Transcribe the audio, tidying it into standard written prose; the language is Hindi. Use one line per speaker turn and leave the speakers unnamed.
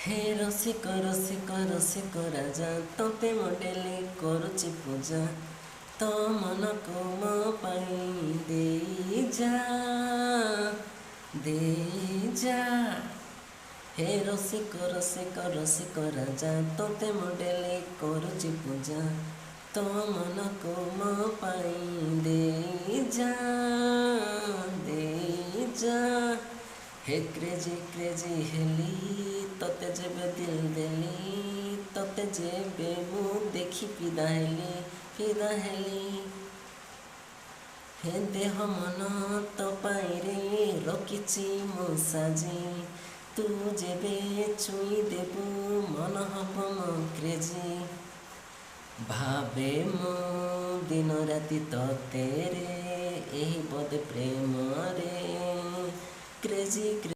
हे रसिक रसिक रसिक राजा तोते मो डेली करुची पूजा तो मन को मो पाई दे जा हे रसिक रसिक रसिक राजा तोते मो डेली करुची पूजा तो मन को मो पाई दे जा हे क्रेजी क्रेजी हेली तोते जेबे दिल देली तोते जेबे मु देखी फिदा हेली हे देह मन तो पाई रे रखिची मु साजी तू जेबे छुई देबू मन हब मो क्रेजी भावे मु दिन राति तोते रे एही बदे प्रेम रे क्रेजी।